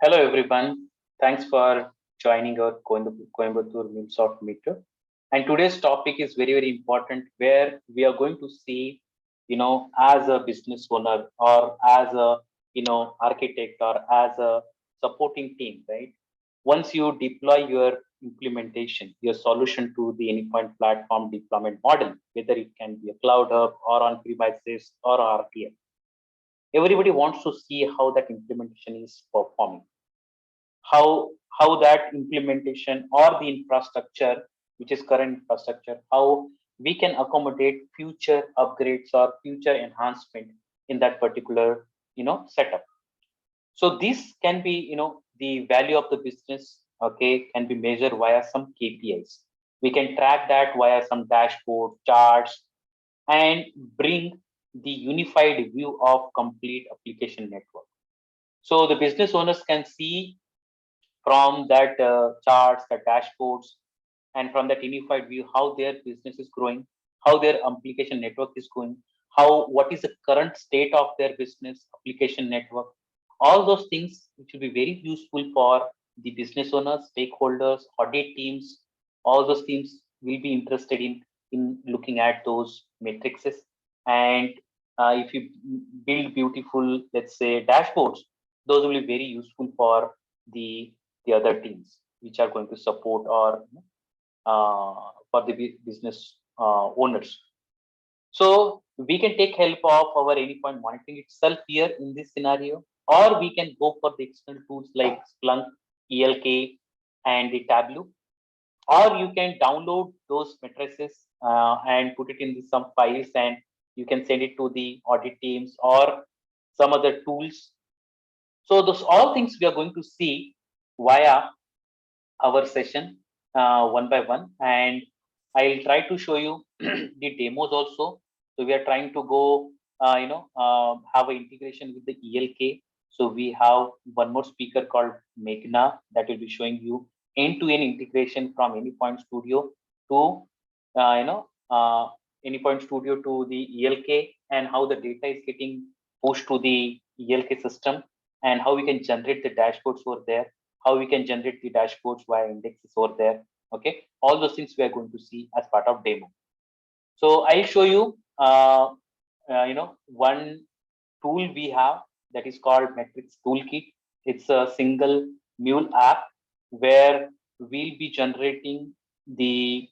Hello, everyone. Thanks for joining our Coimbatore MIMSoft meetup. And today's topic is very, very important where we are going to see, as a business owner or as a, architect or as a supporting team, right? Once you deploy your implementation, your solution to the Anypoint platform deployment model, whether it can be a cloud hub or on premises or RTL, everybody wants to see how that implementation is performing, how that implementation or the infrastructure, which is current infrastructure, how we can accommodate future upgrades or future enhancement in that particular setup. So this can be, the value of the business, okay, can be measured via some KPIs. We can track that via some dashboard charts and bring the unified view of complete application network. So the business owners can see from that charts, the dashboards, and from that unified view, how their business is growing, how their application network is going, how what is the current state of their business application network. All those things which will be very useful for the business owners, stakeholders, audit teams. All those teams will be interested in looking at those matrices. And if you build beautiful, let's say, dashboards, those will be very useful for the the other teams which are going to support or for the business owners. So we can take help of our Anypoint monitoring itself here in this scenario, or we can go for the external tools like Splunk, ELK, and the Tableau, or you can download those matrices and put it in some files, and you can send it to the audit teams or some other tools. So those all things we are going to see via our session one by one, and I'll try to show you the demos also. So we are trying to go have an integration with the ELK. So we have one more speaker called Meghna that will be showing you end-to-end integration from Anypoint Studio to uh, you know uh, Anypoint Studio to the ELK, and how the data is getting pushed to the ELK system, and how we can generate the dashboards over there, how we can generate the dashboards via indexes over there. Okay, all those things we are going to see as part of demo. So I'll show you, one tool we have that is called Metrics Toolkit. It's a single mule app where we'll be generating the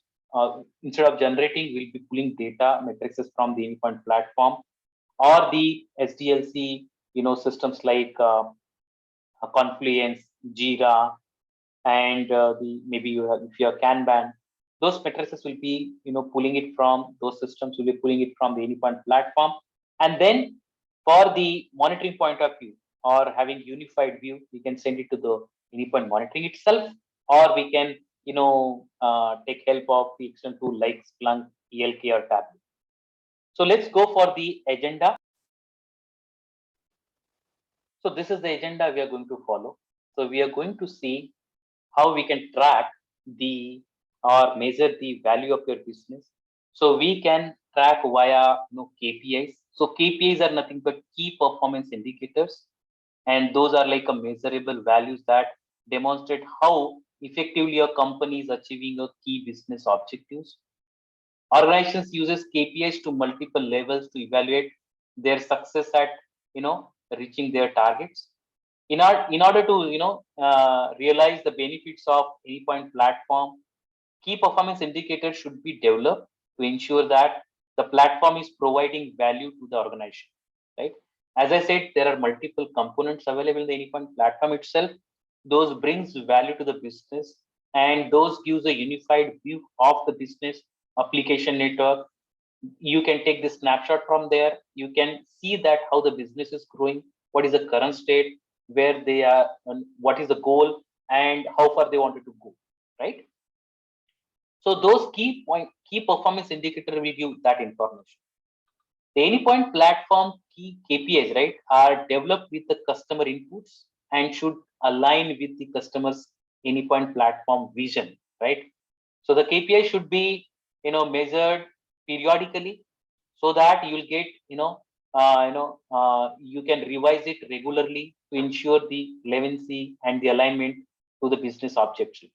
instead of generating, we'll be pulling data matrices from the Anypoint platform or the SDLC, systems like Confluence, Jira, and the maybe you have if you have Kanban. Those matrices will be pulling it from those systems. Will be pulling it from the Anypoint platform, and then for the monitoring point of view or having unified view, we can send it to the Anypoint monitoring itself, or we can take help of the external tool like Splunk, ELK, or Tableau. So let's go for the agenda. So this is the agenda we are going to follow. So we are going to see how we can track the or measure the value of your business. So we can track via KPIs. So KPIs are nothing but key performance indicators, and those are like a measurable values that demonstrate how effectively a company is achieving a key business objectives. Organizations uses KPIs to multiple levels to evaluate their success at reaching their targets. In order to realize the benefits of Anypoint platform, key performance indicators should be developed to ensure that the platform is providing value to the organization, right? As I said, there are multiple components available in the Anypoint platform itself. Those brings value to the business, and those gives a unified view of the business application network. You can take the snapshot from there. You can see that how the business is growing, what is the current state, where they are, and what is the goal, and how far they wanted to go, right? So those key performance indicator will give that information. The Anypoint platform key KPIs, right, are developed with the customer inputs and should align with the customer's Anypoint platform vision, right? So the KPI should be measured periodically, so that you will get you can revise it regularly to ensure the relevancy and the alignment to the business objective.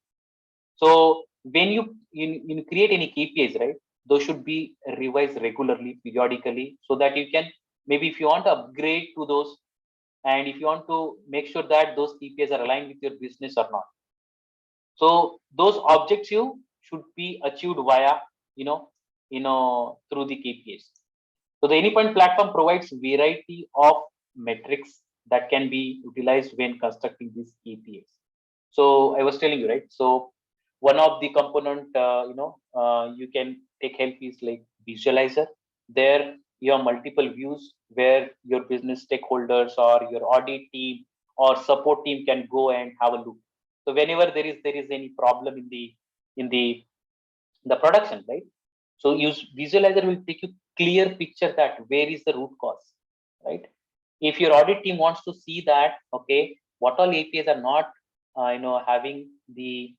So when you create any KPIs, right, those should be revised regularly, periodically, so that you can, maybe if you want to upgrade to those, and if you want to make sure that those KPIs are aligned with your business or not. So those objectives should be achieved via, through the KPIs. So the Anypoint platform provides variety of metrics that can be utilized when constructing these KPIs. So I was telling you, right? So one of the component, you can take help is like visualizer. There you have multiple views where your business stakeholders or your audit team or support team can go and have a look. So whenever there is any problem in the production, right? So use visualizer will take you clear picture that where is the root cause, right? If your audit team wants to see that, okay, what all APIs are not, having the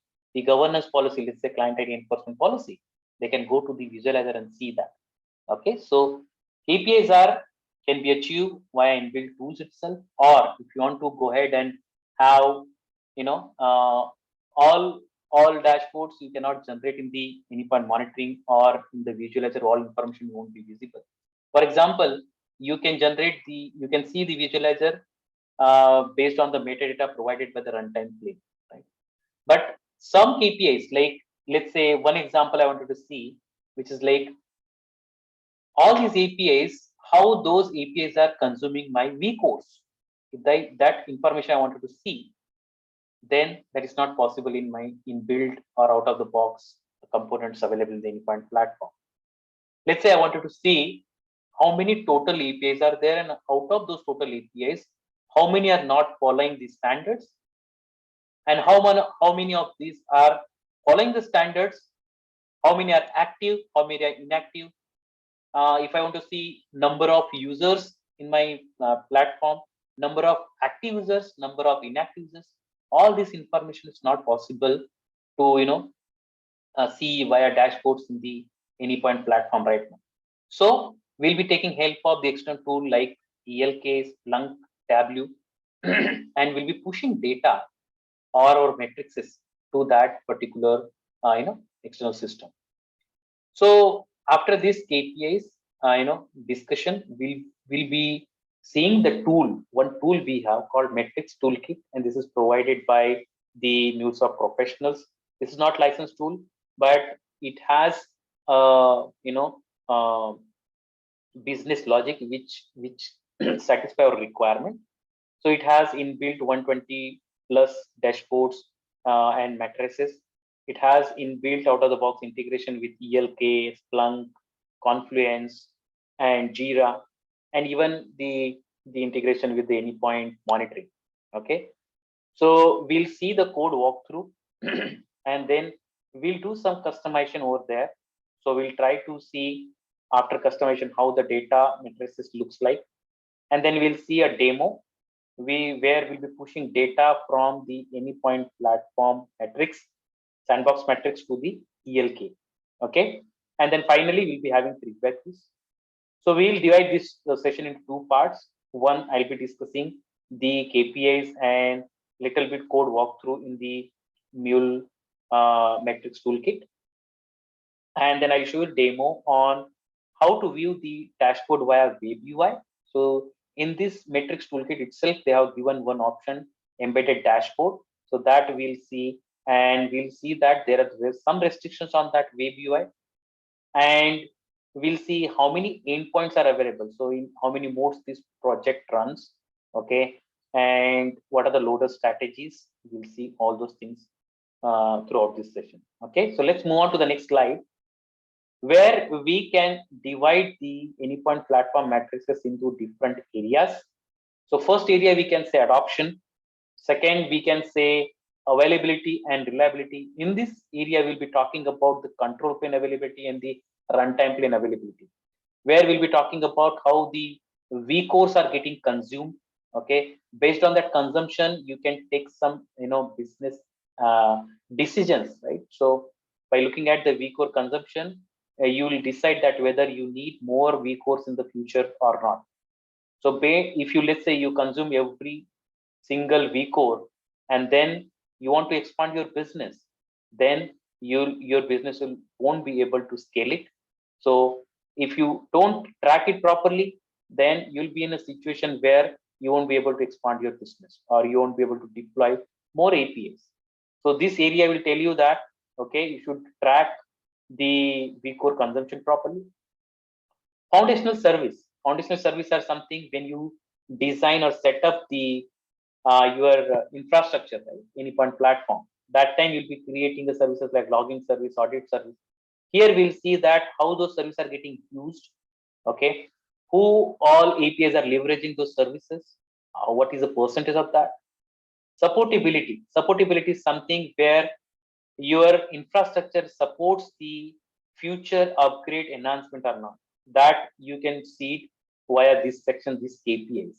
governance policy, let's say client ID enforcement policy, they can go to the visualizer and see that. Okay, so APIs are can be achieved via inbuilt tools itself, or if you want to go ahead and have, you know, uh, all all dashboards you cannot generate in the Anypoint monitoring or in the visualizer, all information won't be visible. For example, you can see the visualizer based on the metadata provided by the runtime plane, right? But some KPIs, like let's say one example I wanted to see, which is like all these APIs, how those APIs are consuming my vCores. If that information I wanted to see, then that is not possible in my inbuilt or out of the box components available in the Anypoint platform. Let's say I wanted to see how many total APIs are there, and out of those total APIs, how many are not following the standards, and how many of these are following the standards, how many are active, how many are inactive. If I want to see number of users in my platform, number of active users, number of inactive users, all this information is not possible to see via dashboards in the Anypoint platform right now. So we'll be taking help of the external tool like ELK, Splunk, Tableau, and we'll be pushing data or our metrics to that particular external system. So after this KPIs, discussion, will be seeing the tool. One tool we have called Metrics Toolkit, and this is provided by the MuleSoft professionals. This is not licensed tool, but it has business logic which satisfy our requirement. So it has inbuilt 120 plus dashboards and matrices. It has inbuilt out of the box integration with ELK, Splunk, Confluence, and Jira, and even the integration with the Anypoint monitoring. Okay, so we'll see the code walkthrough, and then we'll do some customization over there. So we'll try to see after customization how the data matrices looks like, and then we'll see a demo where we'll be pushing data from the Anypoint platform metrics, sandbox metrics to the ELK. Okay, and then finally we'll be having feedback. So we'll divide this session into two parts. One, I'll be discussing the KPIs and little bit code walkthrough in the Mule metrics toolkit, and then I'll show you a demo on how to view the dashboard via web UI. So in this metrics toolkit itself, they have given one option, embedded dashboard. So that we'll see, and we'll see that there's some restrictions on that web UI, and we'll see how many endpoints are available. So in how many modes this project runs, okay, and what are the loader strategies. We'll see all those things throughout this session. Okay, so let's move on to the next slide, where we can divide the Anypoint platform matrices into different areas. So first area we can say adoption. Second, we can say availability and reliability. In this area, we'll be talking about the control plane availability and the runtime plane availability, where we'll be talking about how the vCores are getting consumed. Okay, based on that consumption, you can take some business decisions, right? So by looking at the vCore consumption, you will decide that whether you need more vCores in the future or not. So if you, let's say, you consume every single vCore and then you want to expand your business, then your business won't be able to scale it. So if you don't track it properly, then you'll be in a situation where you won't be able to expand your business, or you won't be able to deploy more APIs. So this area will tell you that, okay, you should track the vCore consumption properly. Foundational service are something when you design or set up the your infrastructure, right? Any one platform. That time you'll be creating the services like login service, audit service. Here we'll see that how those services are getting used. Okay, who all APIs are leveraging those services? What is the percentage of that? Supportability. Supportability is something where your infrastructure supports the future upgrade enhancement or not. That you can see it via this section, these KPIs.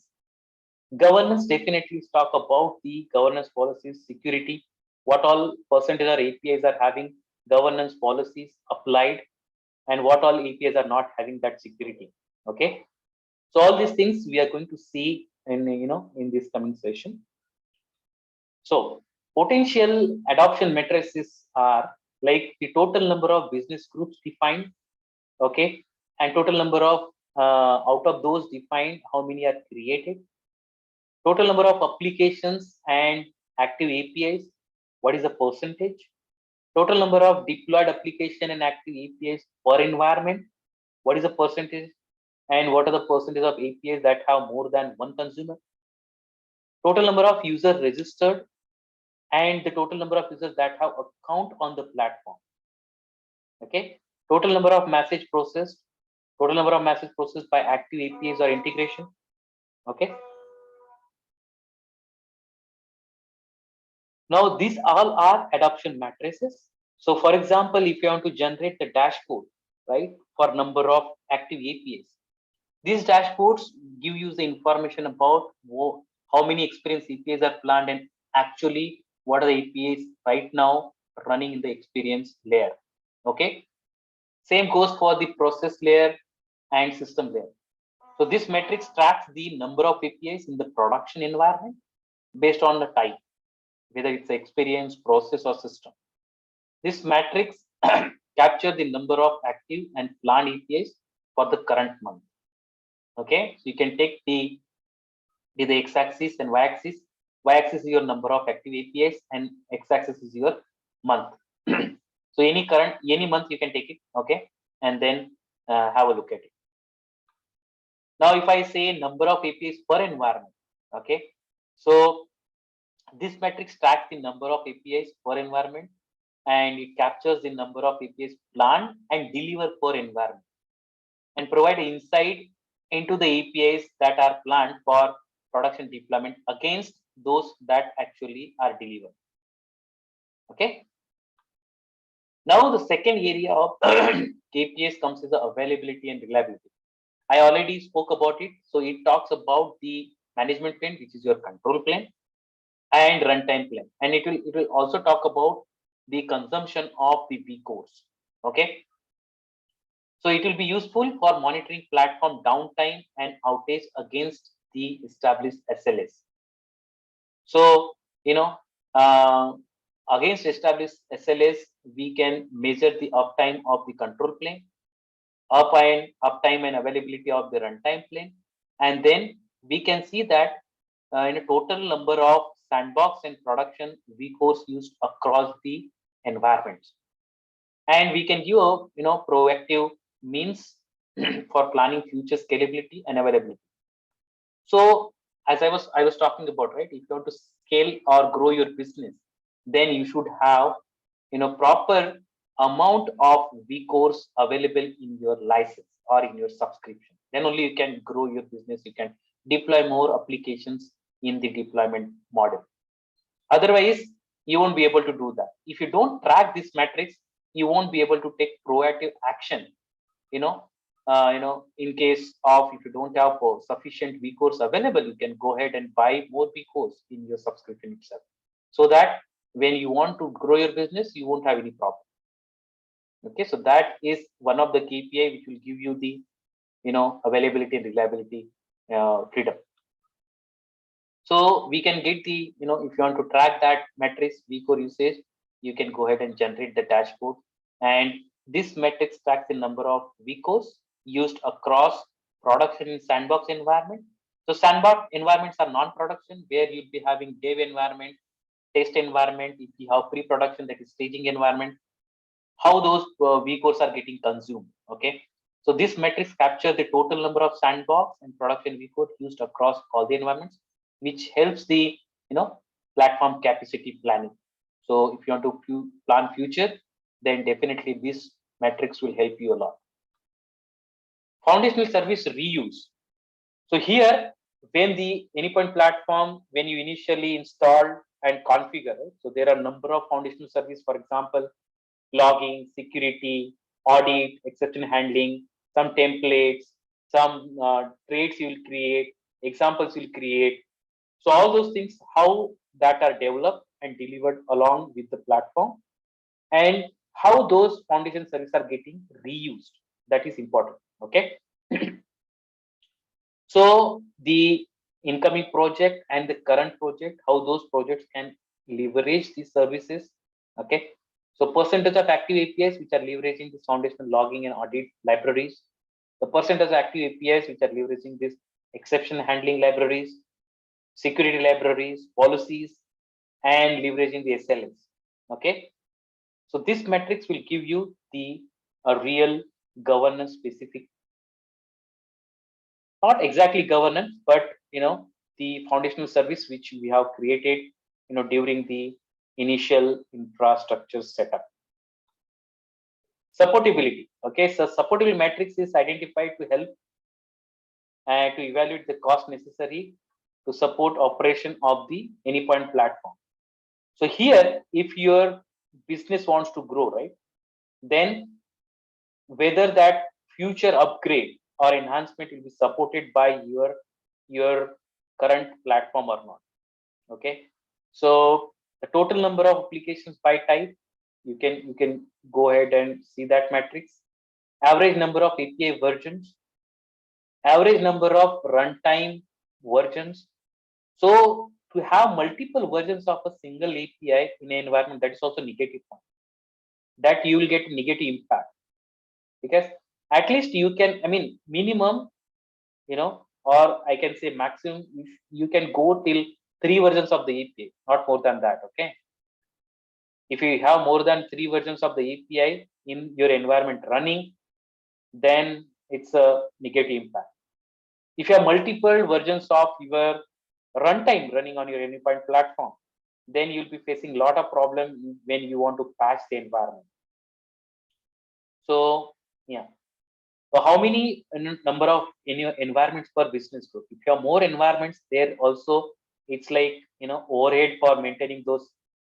Governance, definitely talk about the governance policies, security, what all percentage or APIs are having governance policies applied, and what all APIs are not having that security. Okay, so all these things we are going to see in in this coming session. So potential adoption matrices are like the total number of business groups defined, okay, and total number of out of those defined, how many are created, total number of applications and active APIs, what is the percentage, total number of deployed application and active APIs per environment, what is the percentage, and what are the percentage of APIs that have more than one consumer, total number of users registered, and the total number of users that have account on the platform. Okay, total number of message processed, total number of message processed by active APIs or integration. Okay, now these all are adoption matrices. So for example, if you want to generate the dashboard, right, for number of active APIs, these dashboards give you the information about how many experience APIs are planned and actually what are the APIs right now running in the experience layer. Okay, same goes for the process layer and system layer. So this matrix tracks the number of APIs in the production environment based on the type, whether it's experience, process, or system. This matrix captures the number of active and planned APIs for the current month. Okay, so you can take the x-axis and y-axis. Y-axis is your number of active APIs and x-axis is your month. So any month you can take it, okay, and then have a look at it. Now, if I say number of APIs per environment, okay, so this matrix tracks the number of APIs per environment and it captures the number of APIs planned and delivered per environment and provide insight into the APIs that are planned for production deployment against those that actually are delivered. Okay. Now the second area of KPIs comes is the availability and reliability. I already spoke about it. So it talks about the management plane, which is your control plane, and runtime plane. And it will also talk about the consumption of the vCores. Okay. So it will be useful for monitoring platform downtime and outage against the established SLAs. So, against established SLAs, we can measure the uptime of the control plane, uptime and availability of the runtime plane. And then we can see that in a total number of sandbox and production vCores used across the environments. And we can give proactive means for planning future scalability and availability. So as I was talking about, right, if you want to scale or grow your business, then you should have proper amount of vCores available in your license or in your subscription. Then only you can grow your business, you can deploy more applications in the deployment model. Otherwise, you won't be able to do that. If you don't track this metrics, you won't be able to take proactive action. In case of if you don't have sufficient vCores available, you can go ahead and buy more vCores in your subscription itself, so that when you want to grow your business, you won't have any problem. Okay, so that is one of the KPI which will give you the availability and reliability freedom. So we can get the, if you want to track that metrics vCore usage, you can go ahead and generate the dashboard. And this metrics tracks the number of vCores used across production in sandbox environment. So sandbox environments are non-production, where you'll be having dev environment, test environment. If you have pre-production, that is staging environment, how those vCores are getting consumed. Okay. So this metrics capture the total number of sandbox and production vCore used across all the environments, which helps the platform capacity planning. So if you want to plan future, then definitely this metrics will help you a lot. Foundational service reuse. So here, when the Anypoint platform, when you initially install and configure, so there are a number of foundational service, for example, logging, security, audit, exception handling, some templates, some traits you will create, examples you'll create. So all those things, how that are developed and delivered along with the platform, and how those foundation services are getting reused. That is important. Okay. So the incoming project and the current project, how those projects can leverage these services. Okay. So percentage of active APIs which are leveraging this foundational logging and audit libraries, the percentage of active APIs which are leveraging this exception handling libraries, security libraries, policies, and leveraging the SLS. Okay. So this metrics will give you the real governance specific, not exactly governance, but the foundational service which we have created during the initial infrastructure setup. Supportability. Okay, so supportability matrix is identified to help and to evaluate the cost necessary to support operation of the Anypoint platform. So here, if your business wants to grow, right, then whether that future upgrade or enhancement will be supported by your current platform or not. Okay, so the total number of applications by type, you can go ahead and see that matrix. Average number of API versions, average number of runtime versions. So to have multiple versions of a single API in an environment, that is also negative point, that you will get negative impact, because at least you can, minimum, or I can say maximum, you can go till 3 versions of the API, not more than that. Okay. If you have more than 3 versions of the API in your environment running, then it's a negative impact. If you have multiple versions of your runtime running on your Anypoint platform, then you'll be facing a lot of problem when you want to patch the environment. So yeah. So how many number of environments per business group? If you have more environments there, also it's like overhead for maintaining those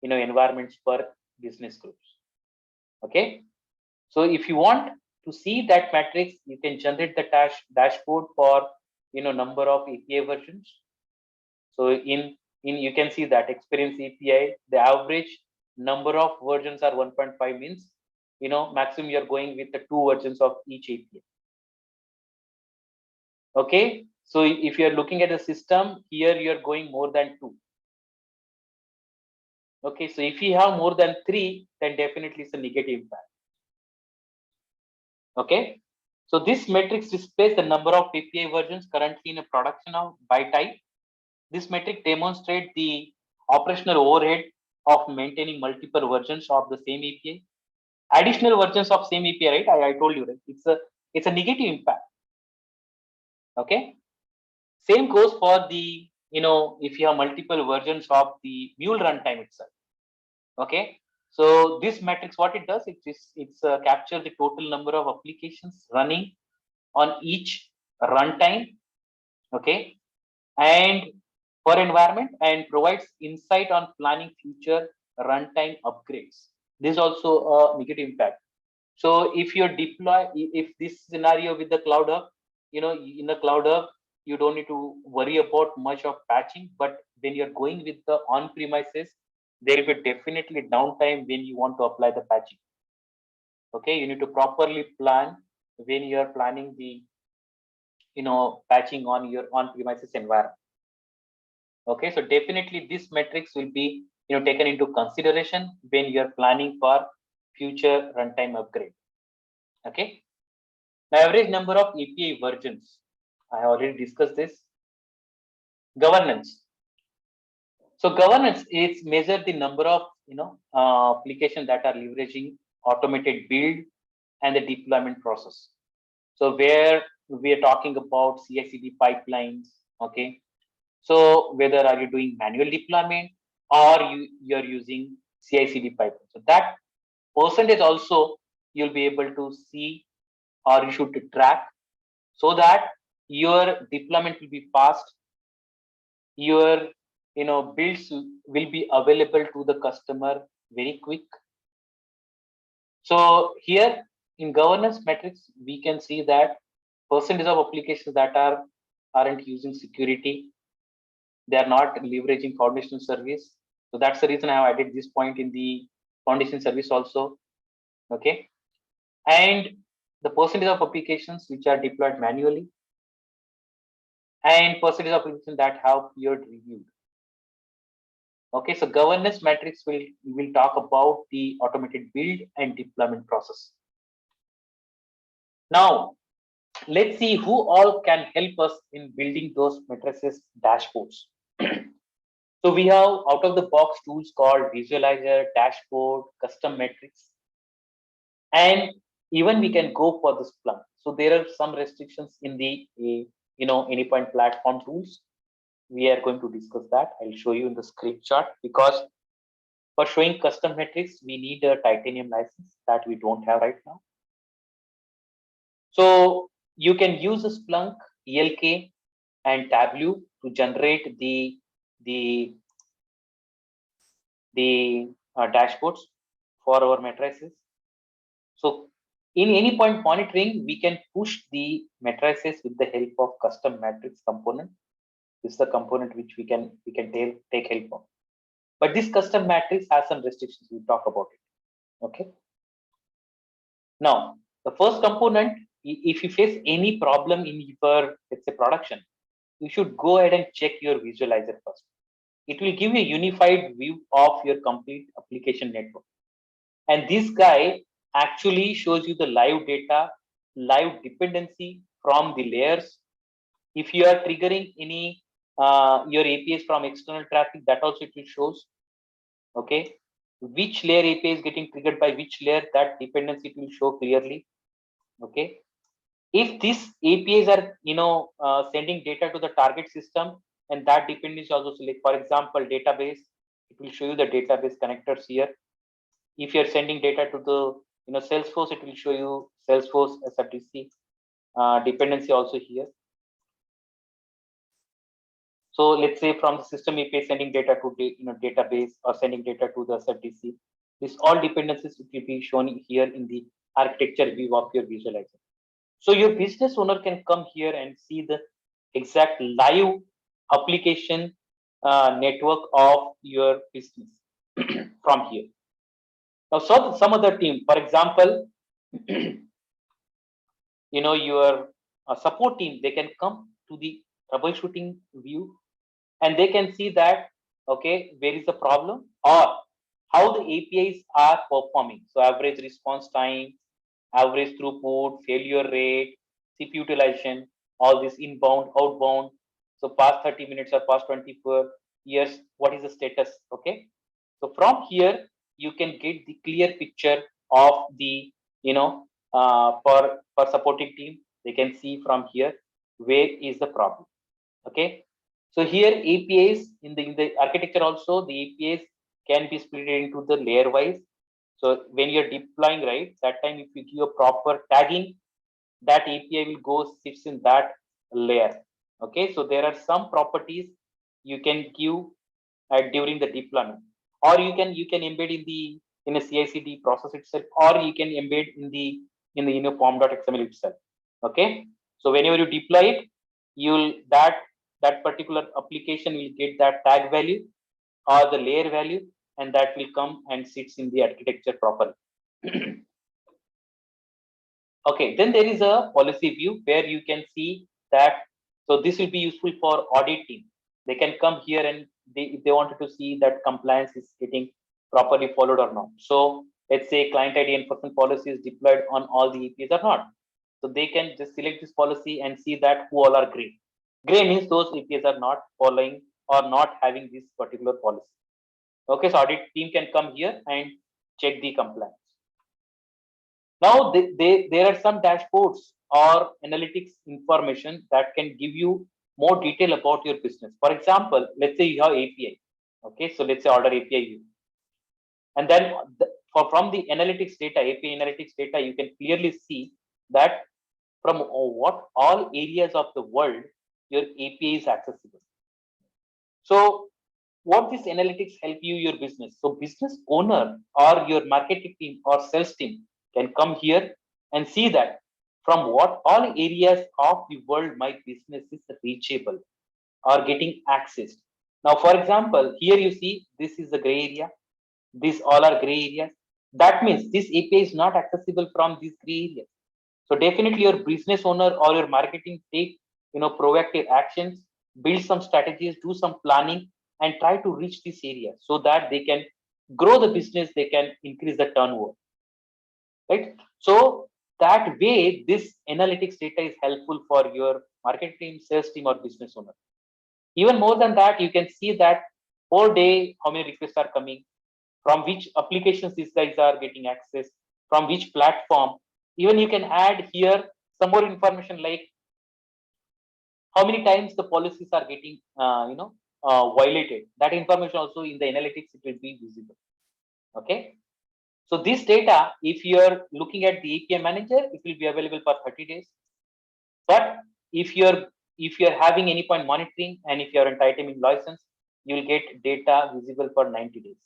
environments per business groups. Okay. So if you want to see that matrix, you can generate the dashboard for number of API versions. So in you can see that experience API, the average number of versions are 1.5, means maximum you're going with the 2 versions of each API. Okay, so if you're looking at the system here, you're going more than 2. Okay, so if you have more than 3, then definitely it's a negative impact. Okay, so this matrix displays the number of API versions currently in a production by type. This metric demonstrates the operational overhead of maintaining multiple versions of the same API. Additional versions of same API, right? I told you, right? It's a negative impact. Okay. Same goes for the, if you have multiple versions of the mule runtime itself. Okay. So this matrix, what it does, it's capture the total number of applications running on each runtime. Okay. And per environment, and provides insight on planning future runtime upgrades. This is also a negative impact. So if you deploy, if this scenario with the Cloud Hub, in the Cloud Hub, you don't need to worry about much of patching, but when you're going with the on-premises, there will be definitely downtime when you want to apply the patching. Okay, you need to properly plan when you are planning the patching on your on-premises environment. Okay, so definitely this metrics will be taken into consideration when you are planning for future runtime upgrade. Okay, the average number of API versions, I have already discussed this. Governance. So governance is measure the number of applications that are leveraging automated build and the deployment process. So where we are talking about CI/CD pipelines, okay. So whether are you doing manual deployment or you're using CI/CD pipeline. So that percentage also you'll be able to see or you should track so that your deployment will be fast, your builds will be available to the customer very quick. So here in governance metrics, we can see that percentage of applications that aren't using security, they are not leveraging foundation service. So that's the reason I have added this point in the foundation service also. Okay. And the percentage of applications which are deployed manually and percentage of applications that have peer reviewed. Okay, so governance metrics will talk about the automated build and deployment process. Now, let's see who all can help us in building those matrices dashboards. So we have out of the box tools called visualizer, dashboard, custom metrics, and even we can go for the Splunk. So there are some restrictions in the Anypoint platform tools. We are going to discuss that. I'll show you in the script chart because for showing custom metrics, we need a titanium license that we don't have right now. So you can use a Splunk, ELK, and Tableau to generate the dashboards for our matrices. So in Anypoint monitoring, we can push the matrices with the help of custom matrix component. This is the component which we can take help of. But this custom matrix has some restrictions. We'll talk about it. Okay. Now, the first component, if you face any problem in your, let's say, production, you should go ahead and check your visualizer first. It will give you a unified view of your complete application network. And this guy actually shows you the live data, live dependency from the layers. If you are triggering any your APIs from external traffic, that also it will shows. Okay, which layer API is getting triggered by which layer, that dependency it will show clearly. Okay, if these APIs are sending data to the target system, and that dependency also select, for example, database, it will show you the database connectors here. If you're sending data to the Salesforce, it will show you Salesforce SFDC dependency also here. So let's say from the system API sending data to database or sending data to the SFDC, this all dependencies will be shown here in the architecture view of your visualizer. So your business owner can come here and see the exact live application network of your business from here. Now, so some other team, for example, your support team, they can come to the troubleshooting view and they can see that, okay, where is the problem or how the APIs are performing. So average response time, average throughput, failure rate, CPU utilization, all this inbound, outbound. So past 30 minutes or past 24 years, what is the status? Okay. So from here, you can get the clear picture of the, for supporting team, they can see from here, where is the problem. Okay. So here APIs in the architecture also, the APIs can be split into the layer wise. So when you're deploying, right, that time if you give a proper tagging, that API will go sits in that layer. Okay, so there are some properties you can give during the deployment, or you can embed in a CI/CD process itself, or you can embed in the form.xml itself. Okay, so whenever you deploy it, you'll that particular application will get that tag value or the layer value, and that will come and sits in the architecture properly. Okay, then there is a policy view where you can see that. So this will be useful for audit team. They can come here and if they wanted to see that compliance is getting properly followed or not. So let's say client ID enforcement policy is deployed on all the APIs or not. So they can just select this policy and see that who all are gray. Gray means those APIs are not following or not having this particular policy. Okay, so audit team can come here and check the compliance. Now, there are some dashboards or analytics information that can give you more detail about your business. For example, let's say you have API. Okay, so let's say order API view. And then from the analytics data, API analytics data, you can clearly see that from what all areas of the world your API is accessible. So what this analytics help you your business? So business owner or your marketing team or sales team can come here and see that from what all areas of the world my business is reachable or getting access. Now, for example, here you see this is the gray area. These all are gray areas. That means this API is not accessible from these gray areas. So definitely your business owner or your marketing take proactive actions, build some strategies, do some planning, and try to reach this area so that they can grow the business, they can increase the turnover. Right? So that way, this analytics data is helpful for your marketing team, sales team, or business owner. Even more than that, you can see that per day how many requests are coming, from which applications these guys are getting access, from which platform. Even you can add here some more information like how many times the policies are getting violated. That information also in the analytics it will be visible. Okay. So this data, if you are looking at the API manager, it will be available for 30 days. But if you're having endpoint monitoring and if you're on titanium license, you will get data visible for 90 days.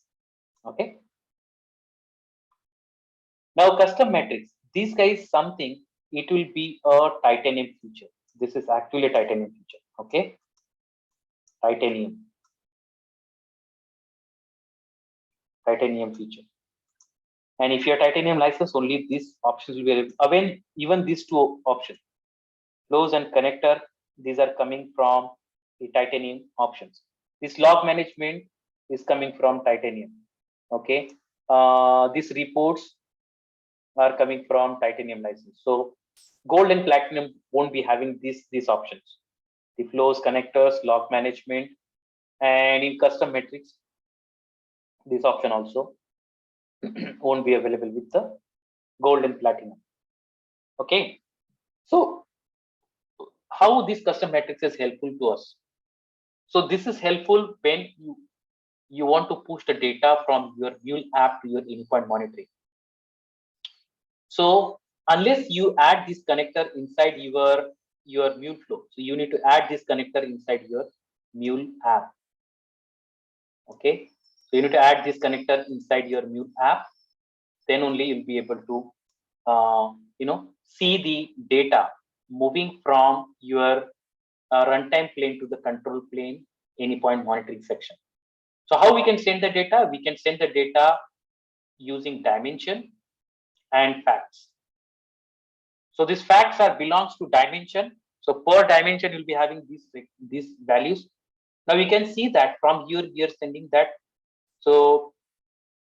Okay. Now custom metrics. This guy is something, it will be a titanium feature. This is actually a titanium feature. Okay. Titanium feature. And if you're titanium license, only these options will be available. Even these two options, flows and connector, these are coming from the titanium options. This log management is coming from titanium. Okay. These reports are coming from titanium license. So gold and platinum won't be having these options. The flows, connectors, log management, and in custom metrics, this option also won't be available with the gold and platinum. Okay. So how this custom metrics is helpful to us? So this is helpful when you want to push the data from your Mule app to your endpoint monitoring. So unless you add this connector inside your Mule flow, so you need to add this connector inside your Mule app. Okay, so you need to add this connector inside your Mule app. Then only you'll be able to see the data moving from your runtime plane to the control plane endpoint monitoring section. So how we can send the data? We can send the data using dimension and facts. So these facts belongs to dimension. So per dimension you'll be having these values. Now we can see that from here we are sending that. So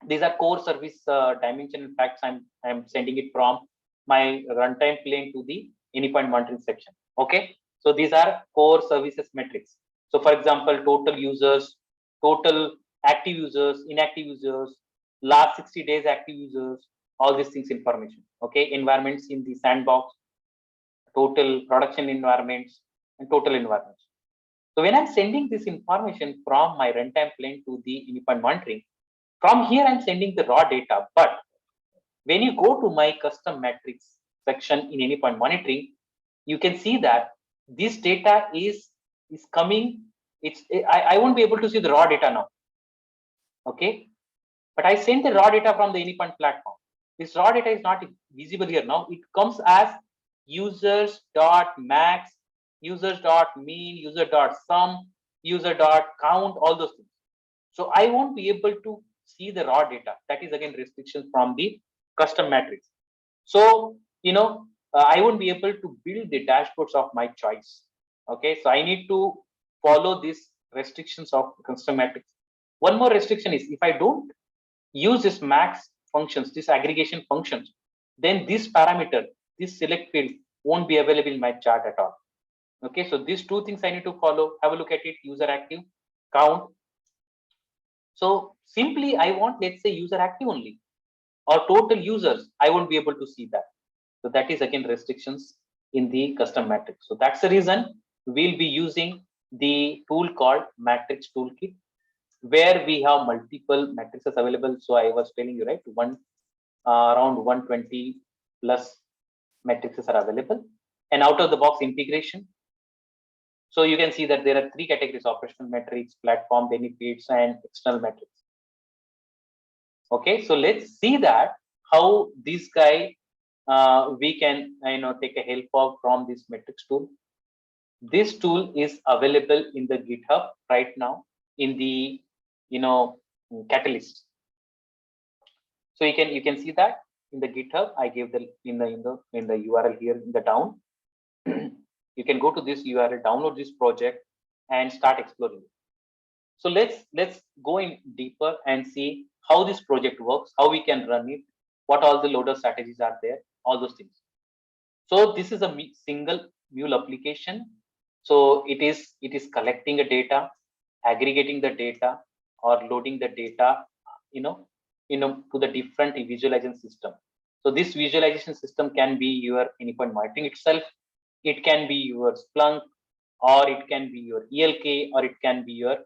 these are core service dimension and facts. I'm sending it from my runtime plane to the endpoint monitoring section. Okay. So these are core services metrics. So for example, total users, total active users, inactive users, last 60 days active users, all these things information. Okay. Environments in the sandbox, total production environments, and total environments. So when I'm sending this information from my runtime plane to the endpoint monitoring, from here I'm sending the raw data. But when you go to my custom metrics section in endpoint monitoring, you can see that this data is coming. I won't be able to see the raw data now. Okay, but I sent the raw data from the endpoint platform. This raw data is not visible here now. It comes as users.max, users.mean, user.sum, user.count, all those things. So I won't be able to see the raw data. That is again restrictions from the custom metrics. So I won't be able to build the dashboards of my choice. Okay, so I need to follow these restrictions of custom matrix. One more restriction is if I don't use this max functions, this aggregation functions, then this parameter, this select field won't be available in my chart at all. Okay, so these two things I need to follow. Have a look at it, user active, count. So simply I want, let's say, user active only or total users. I won't be able to see that. So that is again restrictions in the custom matrix. So that's the reason we'll be using the tool called Matrix Toolkit, where we have multiple matrices available. So I was telling you, right, around 120 plus matrices are available, and out of the box integration. So you can see that there are three categories: operational metrics, platform benefits, and external metrics. Okay, so let's see that how this guy we can take a help of from this metrics tool. This tool is available in the GitHub right now in the Catalyst. So you can see that in the GitHub. I gave the in the URL here in the down. You can go to this URL, download this project, and start exploring it. So let's go in deeper and see how this project works, how we can run it, what all the loader strategies are there, all those things. So this is a single mule application. So it is collecting a data, aggregating the data, or loading the data, to the different visualization system. So this visualization system can be your Anypoint Monitoring itself. It can be your Splunk, or it can be your ELK, or it can be your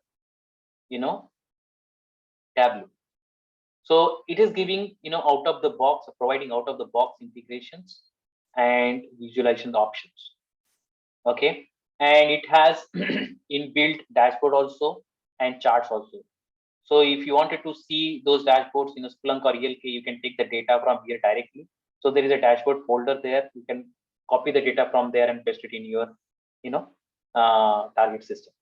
Tableau. So it is giving out of the box, providing out of the box integrations and visualization options. Okay, and it has inbuilt dashboard also and charts also. So if you wanted to see those dashboards in a Splunk or ELK, you can take the data from here directly. So there is a dashboard folder there. You can copy the data from there and paste it in your target system.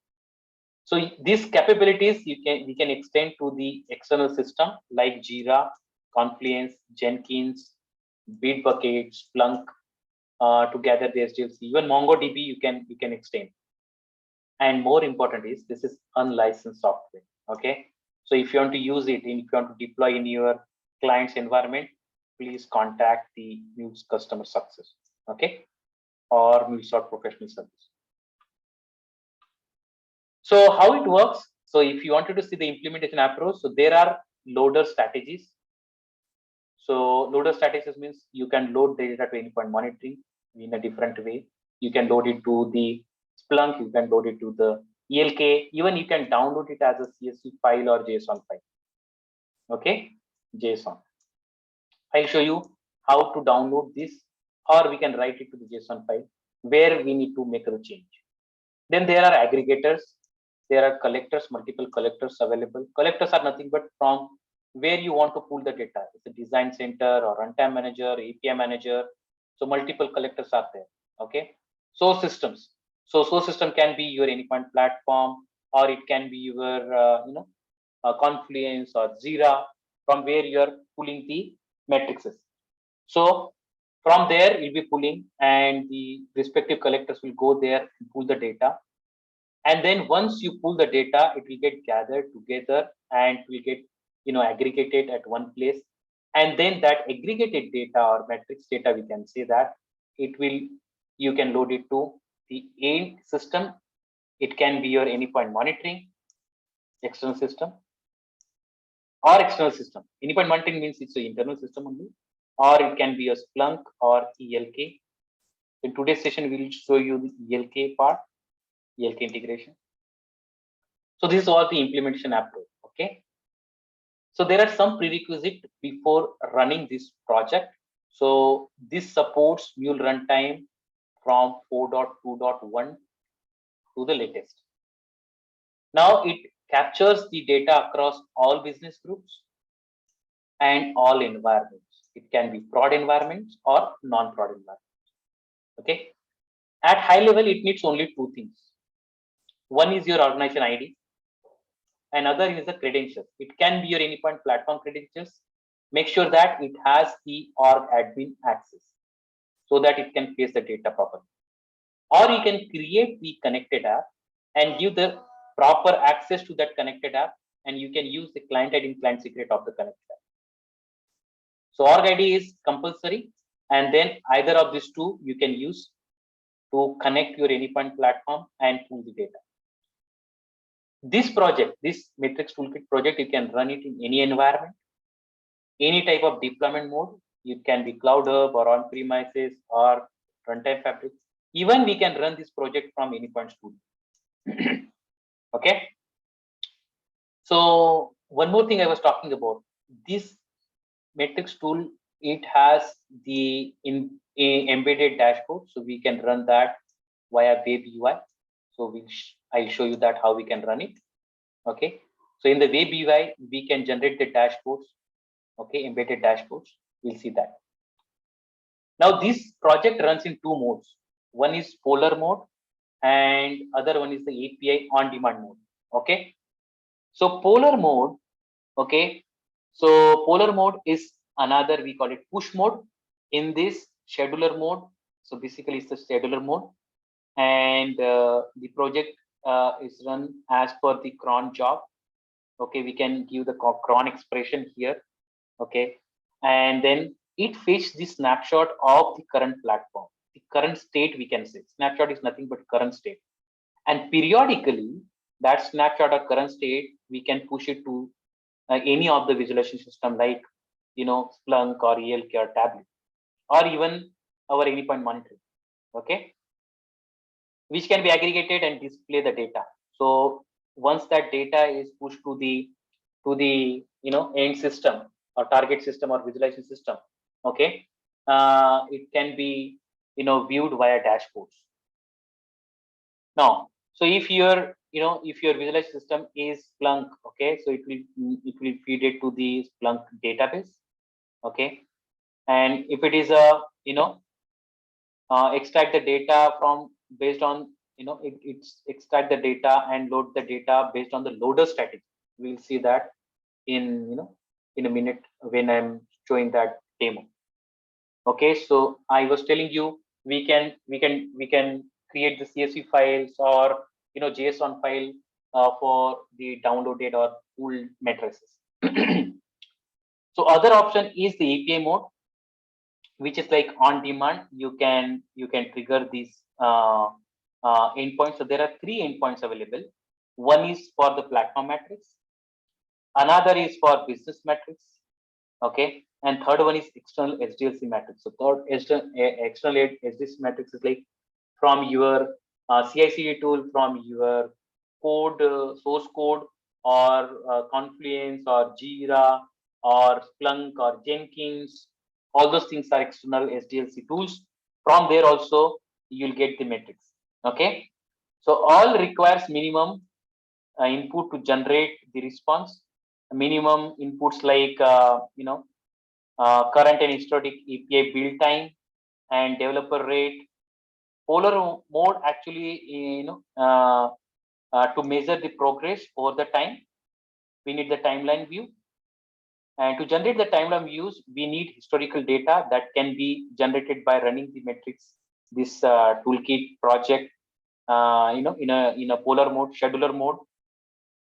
So these capabilities we can extend to the external system like Jira, Confluence, Jenkins, Bitbucket, Splunk, to gather the SDLC. Even MongoDB you can extend. And more important is this is unlicensed software. Okay, so if you want to use it, and if you want to deploy in your client's environment, please contact the Muse customer success. Okay, or MuleSoft professional service. So how it works? So if you wanted to see the implementation approach, so there are loader strategies. So loader strategies means you can load data to Anypoint Monitoring in a different way. You can load it to the Splunk, you can load it to the ELK, even you can download it as a CSV file or JSON file. Okay, JSON. I'll show you how to download this, or we can write it to the JSON file where we need to make a change. Then there are aggregators. There are collectors, multiple collectors available. Collectors are nothing but from where you want to pull the data. It's a design center or runtime manager, API manager. So multiple collectors are there. Okay. Source systems. So source system can be your Anypoint platform, or it can be your Confluence or Jira, from where you are pulling the matrices. So from there you'll be pulling, and the respective collectors will go there and pull the data. And then once you pull the data, it will get gathered together and will get aggregated at one place. And then that aggregated data or matrix data, we can say that you can load it to the end system. It can be your Anypoint Monitoring external system or external system. Anypoint Monitoring means it's an internal system only, or it can be a Splunk or ELK. In today's session, we will show you the ELK part, ELK integration. So this is all the implementation approach. Okay. So there are some prerequisites before running this project. So this supports Mule runtime from 4.2.1 to the latest. Now it captures the data across all business groups and all environments. It can be prod environments or non-prod environments. Okay. At high level, it needs only two things. One is your organization ID. Another is the credentials. It can be your Anypoint platform credentials. Make sure that it has the org admin access so that it can face the data properly. or you can create the connected app and give the proper access to that connected app, and you can use the client ID and client secret of the connected app. So org ID is compulsory, and then either of these two you can use to connect your Anypoint platform and pull the data. This project, this Matrix Toolkit project, you can run it in any environment, any type of deployment mode. It can be Cloud Hub or on-premises or runtime fabric. Even we can run this project from Anypoint Studio. Okay. So one more thing I was talking about, this Matrix tool, it has the embedded dashboard, so we can run that via web UI. So I'll show you that how we can run it. Okay. So in the web UI, we can generate the dashboards. Okay, embedded dashboards. We'll see that. Now this project runs in two modes. One is Polar mode, and other one is the API on demand mode. Okay. So Polar mode. Okay. So Polar mode is another, we call it push mode. In this scheduler mode, so basically it's the scheduler mode, and the project is run as per the cron job. Okay, we can give the cron expression here. Okay, and then it fetches the snapshot of the current platform, the current state, we can say. Snapshot is nothing but current state, and periodically that snapshot of current state we can push it to any of the visualization system, like Splunk or ELK or Tableau, or even our Anypoint monitoring. Okay, which can be aggregated and display the data. So once that data is pushed to the end system or target system or visualization system, okay, it can be viewed via dashboards. Now, so if your if your visualization system is Splunk, okay, so it will feed it to the Splunk database. Okay, and if it is a extract the data from based on it's extract the data and load the data based on the loader strategy. We'll see that in in a minute when I'm showing that demo. Okay, so I was telling you we can create the CSV files or JSON file for the downloaded or pulled matrices. So other option is the API mode, which is like on demand. You can trigger these endpoints. So there are three endpoints available. One is for the platform matrix, another is for business matrix, okay, and third one is external SDLC matrix. So third external SDLC matrix is like from your CI/CD tool, from your code, source code, or Confluence or Jira or Splunk or Jenkins. All those things are external SDLC tools. From there also you'll get the metrics. Okay, so all requires minimum input to generate the response. Minimum inputs like current and historic API build time and developer rate. Polar mode actually to measure the progress over the time, we need the timeline view. And to generate the timeline views, we need historical data that can be generated by running the metrics, this toolkit project, in a Polar mode, scheduler mode.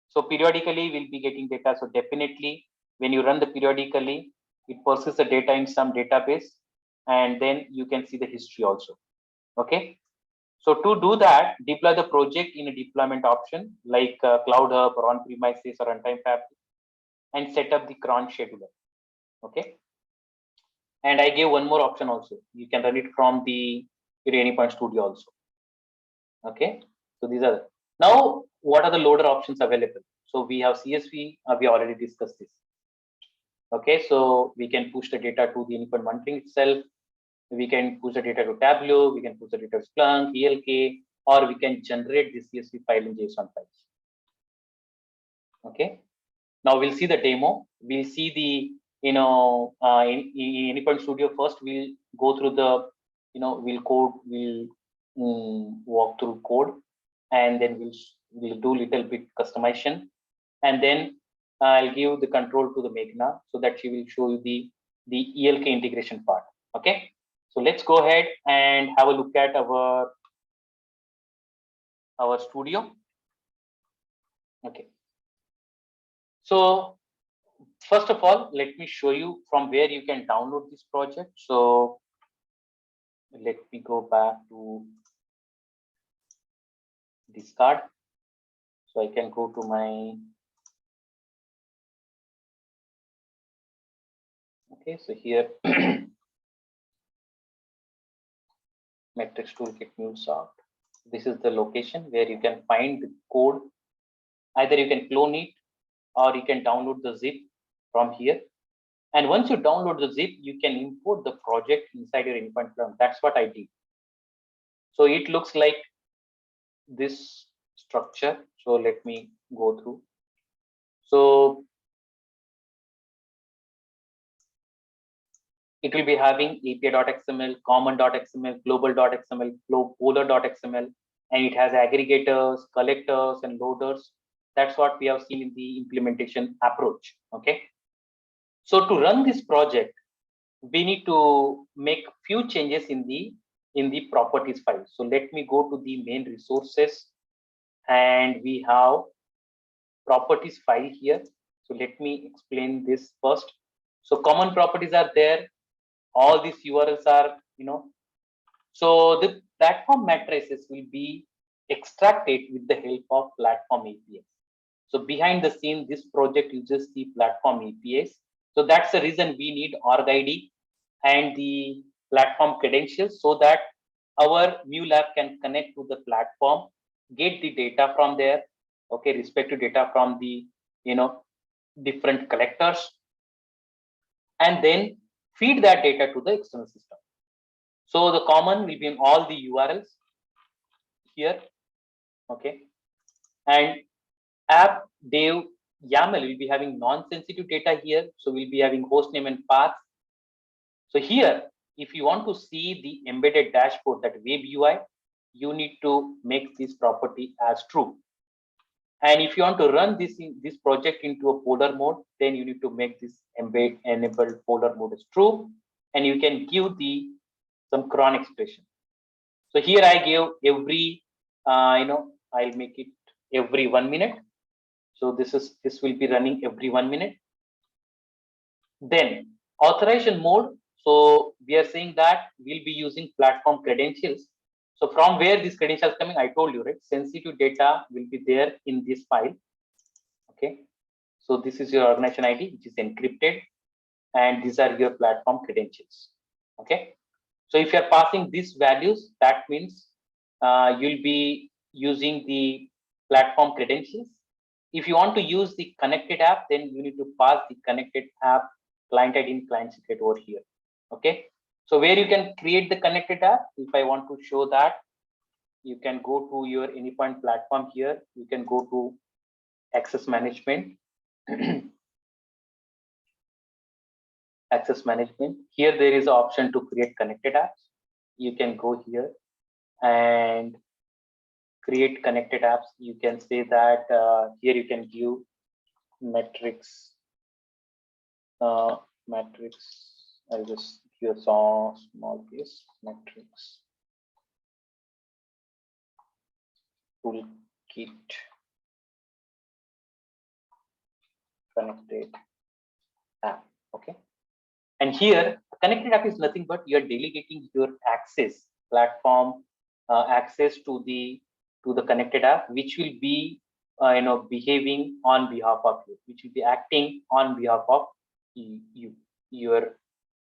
So periodically we'll be getting data. So definitely when you run the periodically, it processes the data in some database, and then you can see the history also. Okay. So to do that, deploy the project in a deployment option like Cloud Hub or on-premises or runtime fabric, and set up the cron scheduler. Okay. And I gave one more option also. You can run it from the Anypoint Studio also. Okay. So these are now what are the loader options available? So we have CSV. We already discussed this. Okay. So we can push the data to the Anypoint monitoring itself. We can push the data to Tableau. We can push the data to Splunk, ELK, or we can generate the CSV file in JSON files. Okay. Now we'll see the demo. We'll see the in Anypoint Studio first. We'll go through the we'll code. We'll walk through code, and then we'll do little bit customization, and then I'll give the control to the Meghna so that she will show you the ELK integration part. Okay. So let's go ahead and have a look at our our studio. Okay. So first of all, let me show you from where you can download this project. So let me go back to this card. So I can go to my, okay, so here Matrix Toolkit MuleSoft. This is the location where you can find the code. Either you can clone it or you can download the zip from here. And once you download the zip, you can import the project inside your endpoint platform. That's what I did. So it looks like this structure. So let me go through. So it will be having API.xml, common.xml, global.xml, polar.xml, and it has aggregators, collectors, and loaders. That's what we have seen in the implementation approach. Okay. So to run this project, we need to make few changes in the properties file. So let me go to the main resources, and we have properties file here. So let me explain this first. So common properties are there. All these URLs are, so the platform matrices will be extracted with the help of platform APIs. So behind the scene, this project uses the platform APIs. So that's the reason we need org ID and the platform credentials, so that our MuleApp can connect to the platform, get the data from there, okay, respective data from the, different collectors, and then feed that data to the external system. So the common will be in all the URLs here, okay, and app dev YAML will be having non-sensitive data here. So we'll be having host name and path. So here, if you want to see the embedded dashboard, that web UI, you need to make this property as true. And if you want to run this project into a polar mode, then you need to make this enabled polar mode as true, and you can give some cron expression. So here I gave every, I'll make it every 1 minute. So this will be running every 1 minute. Then authorization mode. So we are saying that we'll be using platform credentials. So from where these credentials coming, I told you, right? Sensitive data will be there in this file. Okay. So this is your organization ID, which is encrypted, and these are your platform credentials. Okay. So if you're passing these values, that means you'll be using the platform credentials. If you want to use the connected app, then you need to pass the connected app client ID and client secret over here. Okay. So where you can create the connected app, if I want to show that, you can go to your Anypoint platform here. You can go to access management. Access management. Here there is an option to create connected apps. You can go here and create connected apps. You can say that here you can give metrics. Metrics. I'll just give a small piece. Metrics toolkit connected app. Okay. And here, connected app is nothing but you're delegating your access platform access to the connected app, which will be behaving on behalf of you, which will be acting on behalf of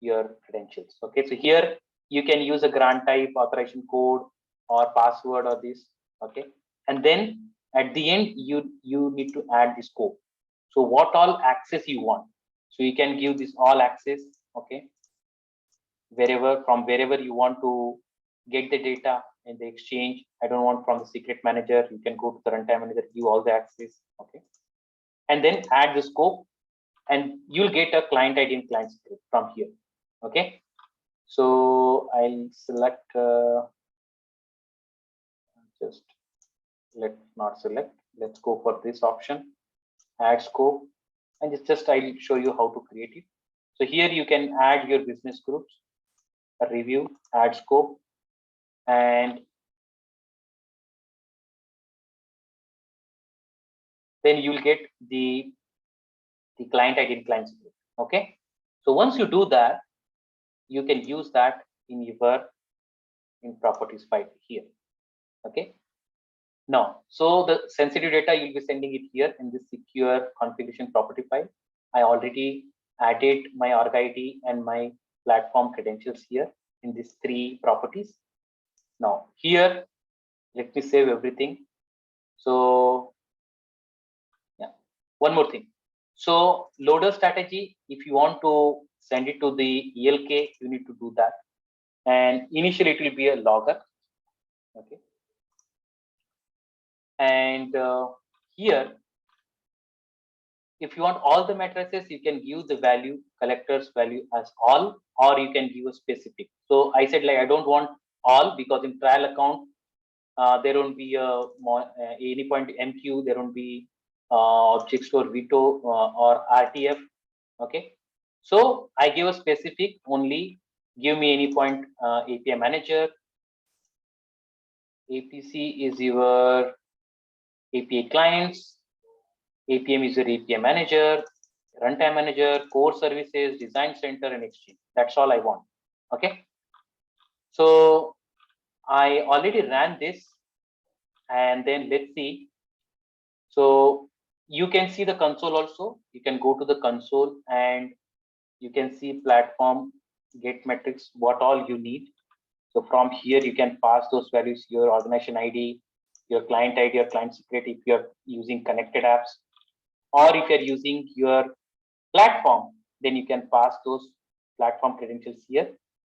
your credentials. Okay, so here you can use a grant type, authorization code, or password, or this. Okay, and then at the end you need to add the scope. So what all access you want. So you can give this all access. Okay, wherever you want to get the data in the exchange. I don't want from the secret manager. You can go to the runtime manager, give all the access. Okay, and then add the scope, and you'll get a client ID and client script from here. Okay, so I'll select just let's not select. Let's go for this option, add scope, and it's just I'll show you how to create it. So here you can add your business groups, review, add scope, and then you will get the client ID and client secret. Okay. So once you do that, you can use that in your properties file here. Okay. Now, so the sensitive data, you'll be sending it here in this secure configuration property file. I already added my org ID and my platform credentials here in these 3 properties. Now here, let me save everything. So yeah, one more thing. So loader strategy, if you want to send it to the ELK, you need to do that. And initially it will be a logger. Okay. And here, if you want all the matrices, you can give the value, collectors value as all, or you can give a specific. So I said, like, I don't want all, because in trial account, there won't be any point MQ, there won't be object store veto or RTF. Okay. So I give a specific, only give me any point API manager. APC is your API clients. APM is your API manager, runtime manager, core services, design center, and exchange. That's all I want. Okay. So I already ran this, and then let's see. So you can see the console also. You can go to the console and you can see platform get metrics, what all you need. So from here, you can pass those values, your organization ID, your client ID, your client secret, if you're using connected apps, or if you're using your platform, then you can pass those platform credentials here.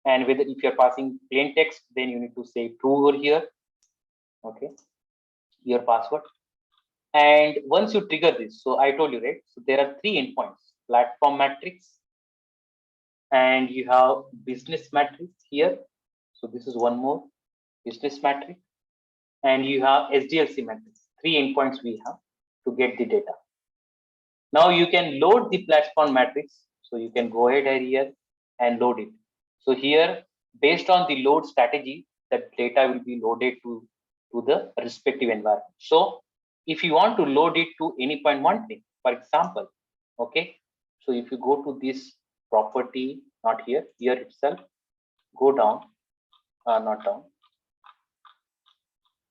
And whether if you're passing plain text, then you need to say true over here. Okay, your password. And once you trigger this, so I told you, right? So there are 3 endpoints: platform matrix, and you have business matrix here. So this is one more business matrix, and you have SDLC matrix. 3 endpoints we have to get the data. Now you can load the platform matrix. So you can go ahead here and load it. So here, based on the load strategy, that data will be loaded to the respective environment. So if you want to load it to any point one thing, for example, okay. So if you go to this property, not here, here itself, go down, not down.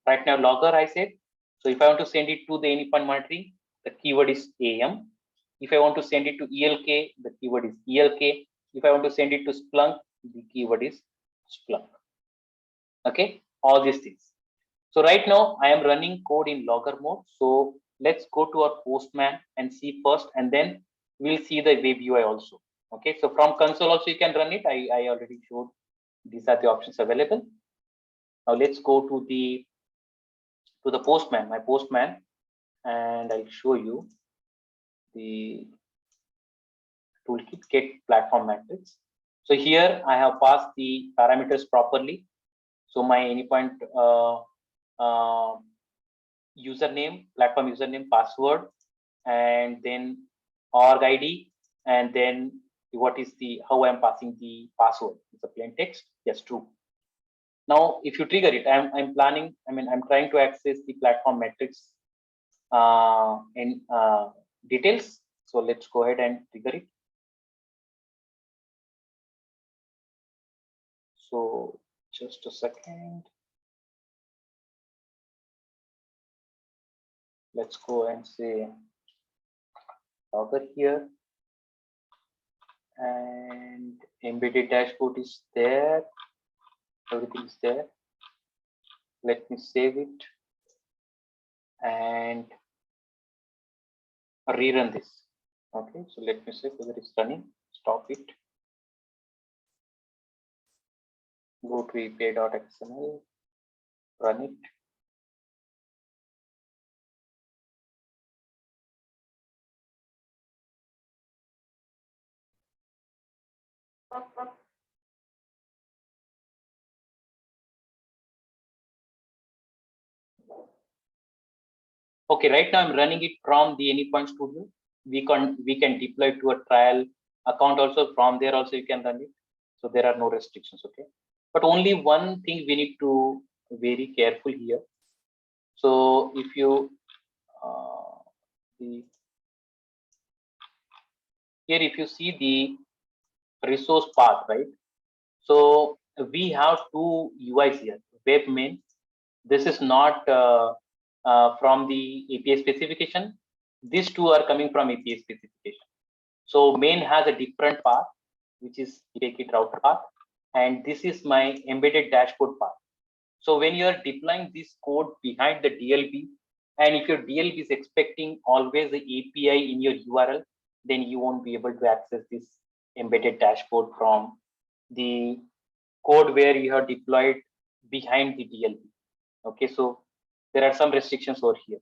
Right now, logger I said. So if I want to send it to the any point monitoring, the keyword is AM. If I want to send it to ELK, the keyword is ELK. If I want to send it to Splunk, the keyword is Splunk. Okay, all these things. So right now I am running code in logger mode. So let's go to our Postman and see first, and then we'll see the web UI also. Okay, so from console also you can run it. I already showed these are the options available. Now let's go to the Postman, my Postman, and I'll show you the toolkit get platform matrix. So here I have passed the parameters properly. So my anypoint username, platform username, password, and then org ID, and then what is the how I'm passing the password. It's a plain text. Yes, true. Now, if you trigger it, I'm planning. I'm trying to access the platform metrics in details. So let's go ahead and trigger it. So just a second. Let's go and say logger here, and embedded dashboard is there. Everything is there. Let me save it and rerun this. Okay, so let me see whether it's running. Stop it. Go to api.xml, run it. Okay, right now I'm running it from the Anypoint Studio. We can deploy to a trial account also. From there also you can run it. So there are no restrictions. Okay, but only one thing we need to very careful here. So if you the here if you see the resource path, right? So we have two UIs here. Web main. This is not from the API specification. These two are coming from API specification. So main has a different path, which is take it router path, and this is my embedded dashboard path. So when you are deploying this code behind the DLB, and if your DLB is expecting always the API in your URL, then you won't be able to access this embedded dashboard from the code where you have deployed behind the DLB. Okay, so there are some restrictions over here.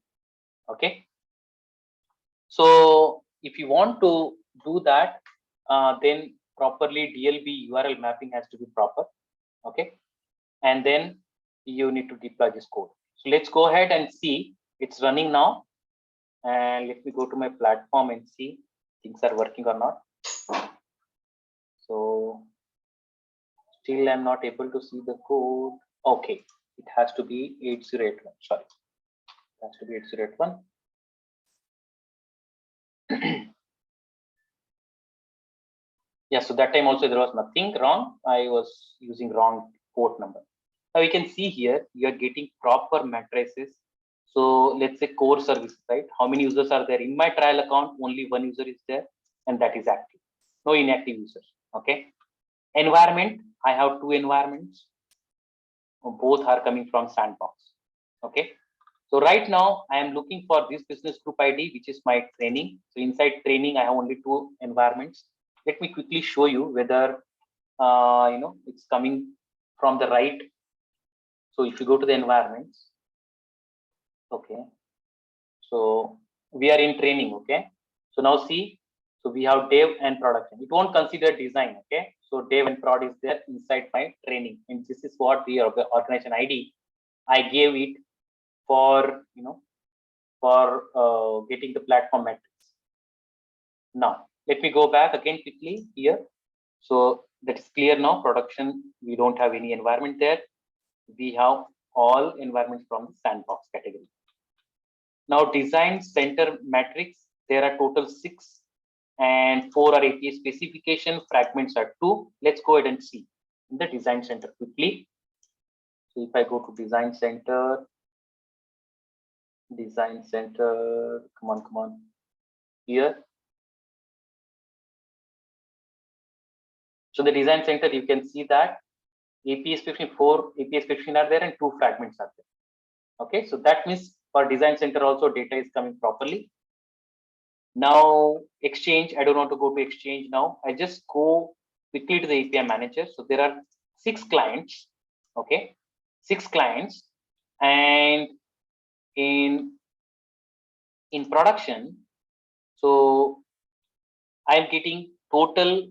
Okay, so if you want to do that, then properly DLB URL mapping has to be proper. Okay, and then you need to deploy this code. So let's go ahead and see it's running now. And let me go to my platform and see things are working or not. So still I'm not able to see the code. Okay, it has to be 8081. Sorry, it has to be 8081. Yeah, so that time also there was nothing wrong. I was using wrong port number. Now you can see here you are getting proper matrices. So let's say core services, right? How many users are there? In my trial account, only one user is there, and that is active. No inactive users. Okay. Environment, I have two environments. Both are coming from Sandbox. Okay. So right now I am looking for this business group ID, which is my training. So inside training, I have only two environments. Let me quickly show you whether it's coming from the right. So if you go to the environments, okay. So we are in training, okay. So now see, so we have dev and production. It won't consider design, okay. So dev and prod is there inside my training, and this is what the organization ID I gave it for getting the platform metrics. Now let me go back again quickly here. So that is clear now. Production, we don't have any environment there. We have all environments from the Sandbox category. Now design center matrix, there are total 6 and 4 are API specification, fragments are 2. Let's go ahead and see in the design center quickly. So if I go to design center, come on, here. So the design center, you can see that API specification 4 API specification are there and 2 fragments are there. Okay, so that means for design center also data is coming properly. Now Exchange, I don't want to go to Exchange now. I just go quickly to the API manager. So there are 6 clients. Okay, 6 clients, and in production, so I'm getting total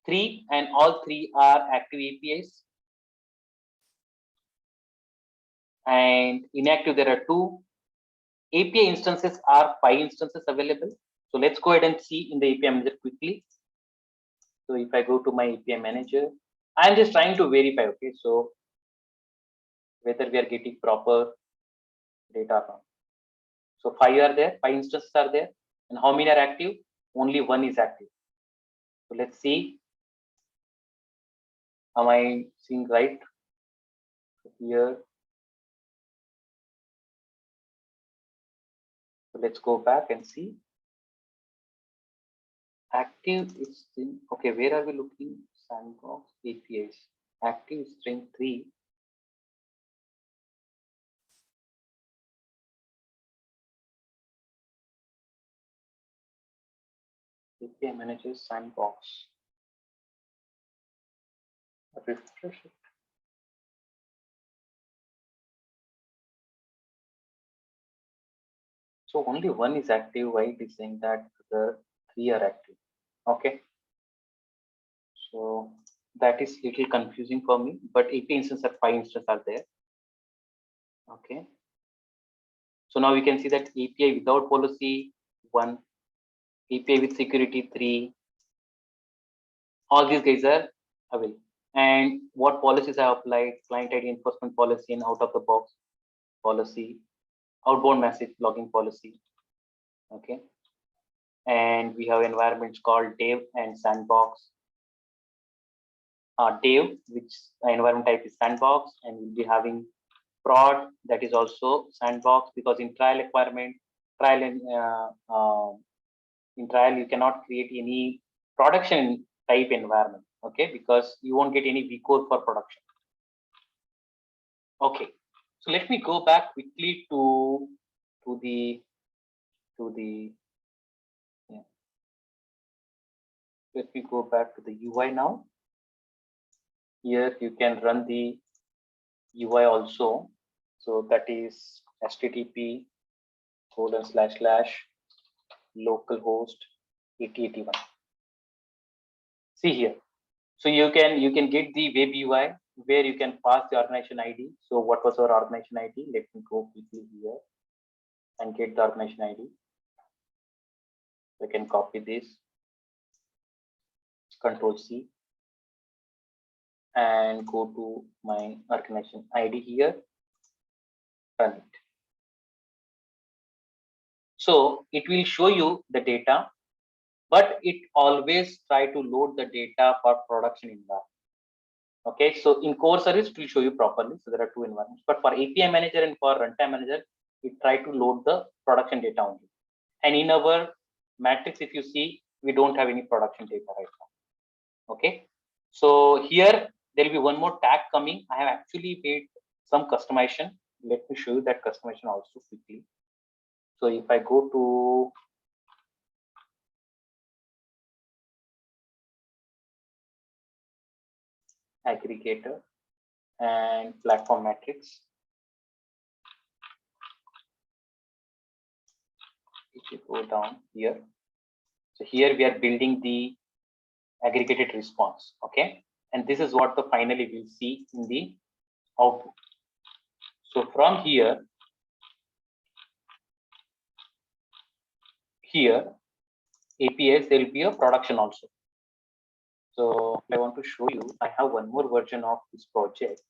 3, and all 3 are active APIs. And inactive, there are 2. API instances are 5 instances available. So let's go ahead and see in the API manager quickly. So if I go to my API manager, I'm just trying to verify, okay, so whether we are getting proper data or not. So 5 are there, 5 instances are there, and how many are active? Only 1 is active. So let's see. Am I seeing right? Here. So let's go back and see. Active is in, okay, where are we looking? Sandbox APIs. Active string 3. API manager Sandbox. Refresh it. So only 1 is active. Why it is saying that the 3 are active? Okay. So that is little confusing for me. But API instance are 5 instances are there. Okay. So now we can see that API without policy 1, API with security 3. All these guys are available. And what policies are applied? Client ID enforcement policy and out of the box policy. outbound message logging policy. Okay, and we have environments called dev and sandbox. Dev, which environment type is sandbox, and we'll be having prod, that is also sandbox, because in trial requirement, trial and in trial you cannot create any production type environment. Okay, because you won't get any V code for production. Okay, so let me go back quickly to the yeah. Let me go back to the UI now. Here you can run the UI also. So that is http://localhost 8081. See here. So you can get the web UI where you can pass the organization ID. So what was our organization ID? Let me go quickly here and get the organization ID. I can copy this, Control C, and go to my organization ID here, run it. So it will show you the data, but it always try to load the data for production environment. Okay, so in core service it will show you properly. So there are two environments, but for API manager and for runtime manager, it try to load the production data only. And in our matrix, if you see, we don't have any production data right now. Okay, so here there will be one more tag coming. I have actually made some customization. Let me show you that customization also quickly. So if I go to aggregator and platform matrix, if you go down here, so here we are building the aggregated response. Okay, and this is what the finally we'll see in the output. So from here APIs, there will be a production also. So I want to show you, I have one more version of this project.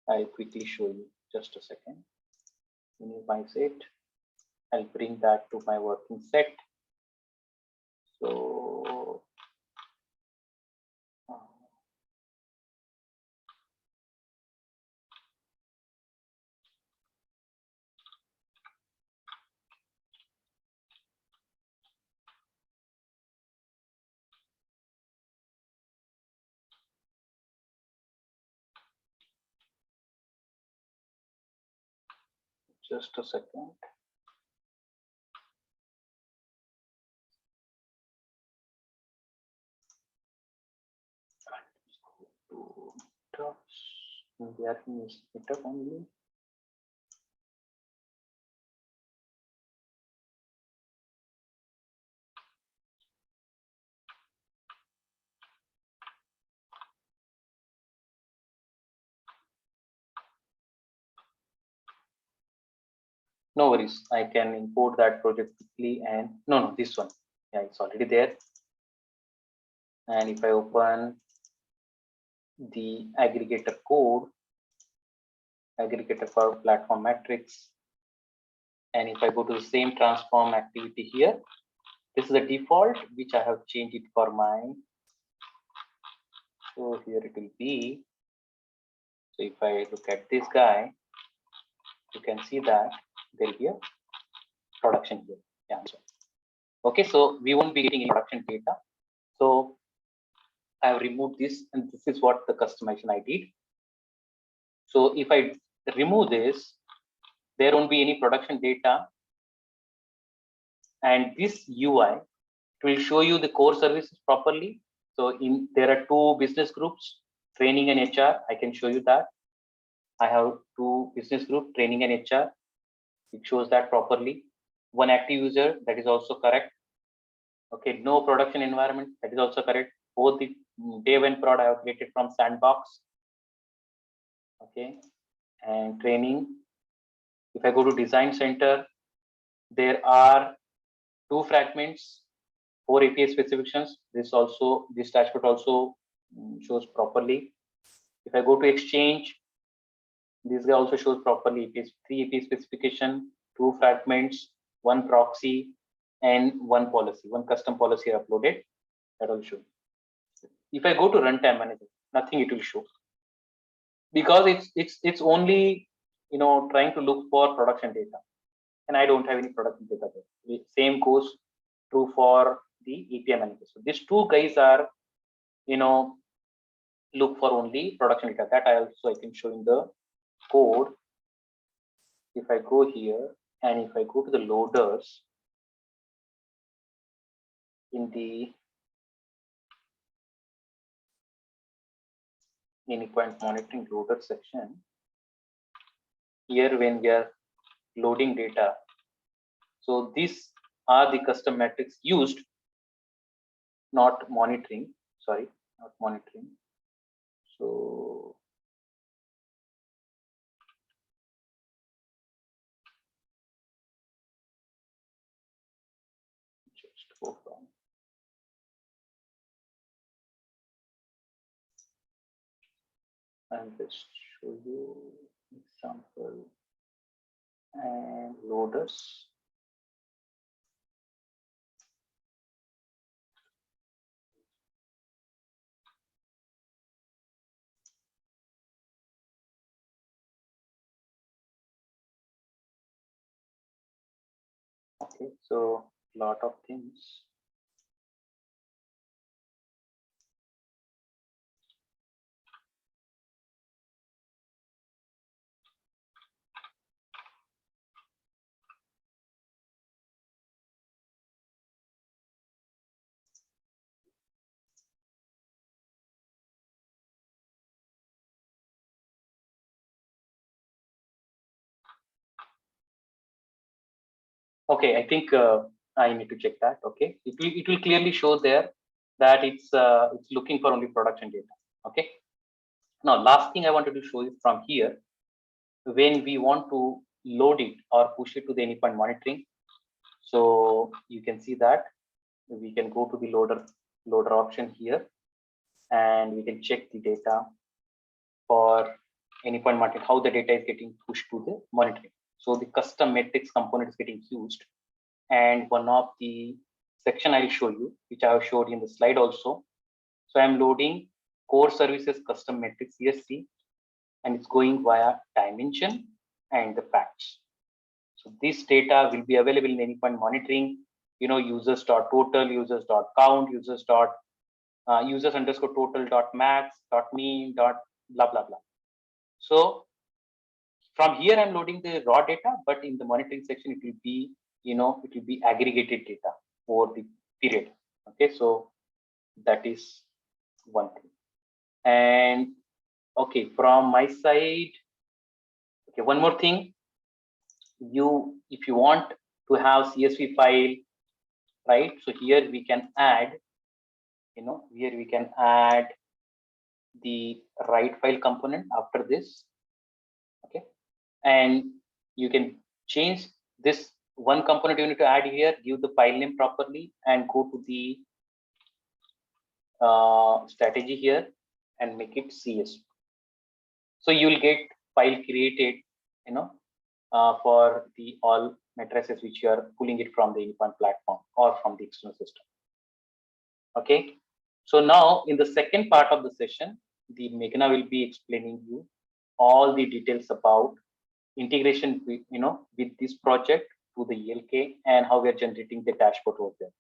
I'll quickly show you, just a second. Minimize it. I'll bring that to my working set. So just a second. We are in meetup only. No worries, I can import that project quickly. And no, this one, yeah, it's already there. And if I open the aggregator code, aggregator for platform matrix, and if I go to the same transform activity here, this is the default, which I have changed it for mine. So here it will be. So if I look at this guy, you can see that there will be a production here. Yeah. Okay, so we won't be getting any production data. So I have removed this, and this is what the customization I did. So if I remove this, there won't be any production data. And this UI will show you the core services properly. So there are two business groups, training and HR. I can show you that. I have two business group, training and HR. It shows that properly. One active user, that is also correct. Okay, no production environment, that is also correct. Both the dev and prod I have created from sandbox. Okay, and training. If I go to design center, there are two fragments, 4 API specifications. This dashboard also shows properly. If I go to exchange, this guy also shows properly. 3 API specification, 2 fragments, 1 proxy, and 1 policy, 1 custom policy uploaded. That will show. If I go to runtime manager, nothing it will show, because it's only trying to look for production data, and I don't have any production data there. The same goes true for the API manager. So these 2 guys are look for only production data. That I can show in the code. If I go here and if I go to the loaders in the Anypoint monitoring loader section, here when we are loading data, so these are the custom metrics used, not monitoring. Sorry, not monitoring. So just go from and just show you example and loaders. Okay, so lot of things. Okay, I think I need to check that. Okay, it will clearly show there that it's looking for only production data. Okay. Now, last thing I wanted to show you from here, when we want to load it or push it to the Anypoint monitoring. So you can see that we can go to the loader option here, and we can check the data for Anypoint monitoring, how the data is getting pushed to the monitoring. So the custom metrics component is getting used, and one of the section I'll show you, which I have showed in the slide also. So I'm loading core services custom metrics CSV, and it's going via dimension and the facts. So this data will be available in Anypoint monitoring, users.total, users.count, users underscore total dot max dot mean dot blah blah blah. So from here I'm loading the raw data, but in the monitoring section it will be aggregated data over the period. Okay, so that is one thing. And okay, from my side, okay, one more thing. If you want to have CSV file, right? So here we can add, here we can add the write file component after this. Okay, and you can change this one component you need to add here, give the file name properly, and go to the strategy here and make it CSV. So you will get file created, for the all matrices which you are pulling it from the Anypoint platform or from the external system. Okay, so now in the second part of the session, the Meghna will be explaining you all the details about integration with, with this project to the ELK and how we are generating the dashboard over there.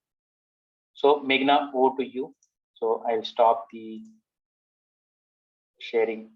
So Meghna, over to you. So I'll stop the sharing.